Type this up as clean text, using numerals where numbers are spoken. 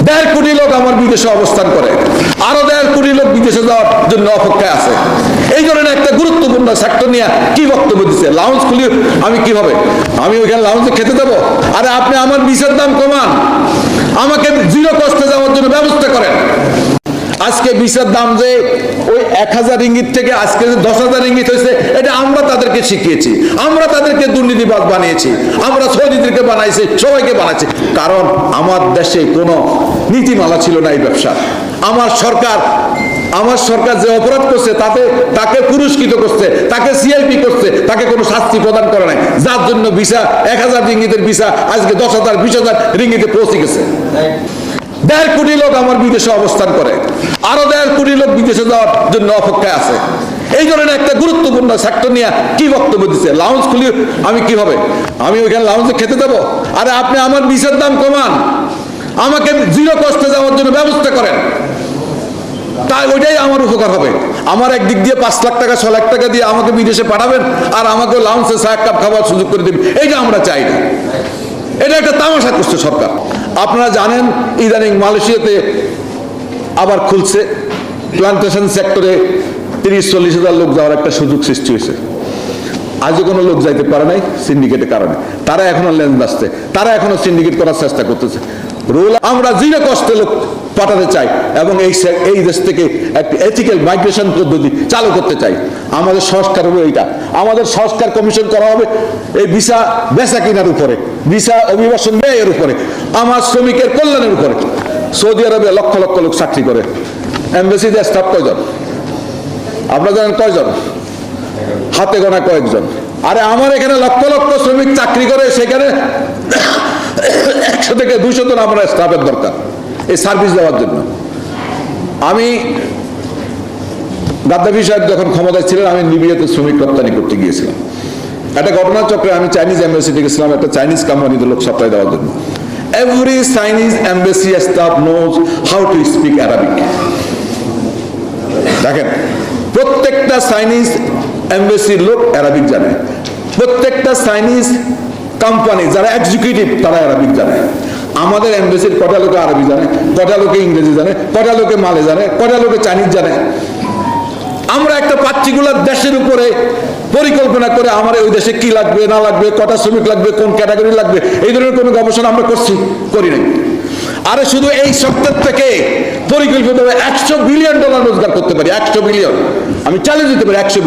1.5 কোটি লোক আমার বিদেশে অবস্থান করে, আরো 1.5 কোটি লোক বিদেশে যাওয়ার জন্য অপেক্ষায় আছে। এই ধরনের একটা গুরুত্বপূর্ণ সেক্টর নিয়ে কি বক্তব্য দিচ্ছে? লাউঞ্জ খুলি আমি কিভাবে আমি ওইখানে লাউঞ্জে খেতে দেবো? আরে আপনি আমার ভিসার দাম কমান, আমাকে জিরো কস্টে যাওয়ার জন্য ব্যবস্থা করেন। আজকে ভিসার দাম যে ওই 1000 রিঙ্গিত থেকে আজকে 10,000 রিঙ্গিত হয়েছে, এটা আমরা তাদেরকে শিখিয়েছি, আমরা তাদেরকে দুর্নীতিবাজ বানিয়েছি, আমরা সৌদিদেরকে বানাইছি, সবাইকে বানাইছি। কারণ আমার দেশে কোনো নীতিমালা ছিল না এই ব্যবসা। আমার সরকার যে অপরাধ করছে তাকে পুরস্কৃত করছে, তাকে সিআইপি করছে, তাকে কোনো শাস্তি প্রদান করে নাই, যার জন্য ভিসা 1000 রিঙ্গিতের ভিসা আজকে 10,000 20,000 রিঙ্গিতে পৌঁছে গেছে। 1.5 কোটি লোক আমার বিদেশে অবস্থান করে, আরো 1.5 কোটি লোক বিদেশে যাওয়ার জন্য অপেক্ষায় আছে। এই ধরনের একটা গুরুত্বপূর্ণ সেক্টর নিয়ে কি বক্তব্য দিচ্ছে? লাউঞ্জ খুলি আমি কিভাবে আমি ওইখানে লাউঞ্জে খেতে দেবো? আরে আপনি আমার ভিসার দাম কমান, আমাকে জিরো কস্টে যাওয়ার জন্য ব্যবস্থা করেন, তাই ওইটাই আমার উপকার হবে। আমার একদিক দিয়ে 5 লাখ টাকা 6 লাখ টাকা দিয়ে আমাকে বিদেশে পাঠাবেন, আর আমাকে লাউঞ্জে 1 কাপ খাবার সুযোগ করে দেবেন, এইটা আমরা চাই না। এটা একটা তামাশা করছে সরকার। আপনারা জানেন ইদানিং মালয়েশিয়াতে আবার খুলছে, প্লান্টেশন সেক্টরে 30-40 হাজার লোক যাওয়ার একটা সুযোগ সৃষ্টি হয়েছে। আজও কোনো লোক যাইতে পারে নাই সিন্ডিকেটের কারণে। তারা এখনো লেন্স আসছে, তারা এখনো সিন্ডিকেট করার চেষ্টা করতেছে। রুল আমরা জিরো কষ্টে লোক পাঠাতে চাই এবং এই দেশ থেকে একটা এথিক্যাল মাইগ্রেশন পদ্ধতি চালু করতে চাই। আমাদের সংস্কার হবে এইটা, আমাদের সংস্কার কমিশন করা হবে এই ভিসা বেচা কিনার উপরে, ভিসা অভিবাসন ব্যয়ের উপরে, আমার শ্রমিকের কল্যাণের উপরে। সৌদি আরবে লক্ষ লক্ষ লোক চাকরি করে, এমবেসিতে স্টাফ কয়জন? আপনারা জানেন কয়জন? হাতে গোনা কয়েকজন। আরে আমার এখানে লক্ষ লক্ষ শ্রমিক চাকরি করে, সেখানে 100 থেকে 200 জন আমার স্টাফের দরকার এই সার্ভিস দেওয়ার জন্য। আমি গাদ্দাফি সাহেব যখন ক্ষমতায় ছিলেন, আমি লিবিয়াতে শ্রমিক রপ্তানি করতে গিয়েছিলাম। একটা ঘটনাচক্রে আমি চাইনিজ এম্বাসিতে গেছিলাম একটা চাইনিজ কোম্পানিতে লোক সাপ্লাই দেওয়ার জন্য। Every Chinese embassy staff knows how to speak Arabic. দেখেন, প্রত্যেকটা চাইনিজ এম্বাসির লোক অ্যারাবিক জানে, প্রত্যেকটা চাইনিজ কোম্পানি যারা এক্সিকিউটিভ তারা অ্যারাবিক জানে। আমাদের এমবেসির কটা লোকে আরবি জানে, কটা লোকে ইংরেজি জানে, কটা লোকে মালে জানে, কটা লোকে চাইনিজ জানে। আমরা একটা পার্টিকুলার দেশের উপরে পরিকল্পনা করে আমার ওই দেশে কি লাগবে না লাগবে, কটা শ্রমিক লাগবে, কোন ক্যাটাগরি লাগবে, এই ধরনের কোনো গবেষণা আমরা করি নাই। আরে শুধু এই সেক্টর থেকে পরিকল্পিতভাবে $100 বিলিয়ন রোজগার করতে পারি। 100 বিলিয়ন আমি চ্যালেঞ্জ দিতে পারি। 100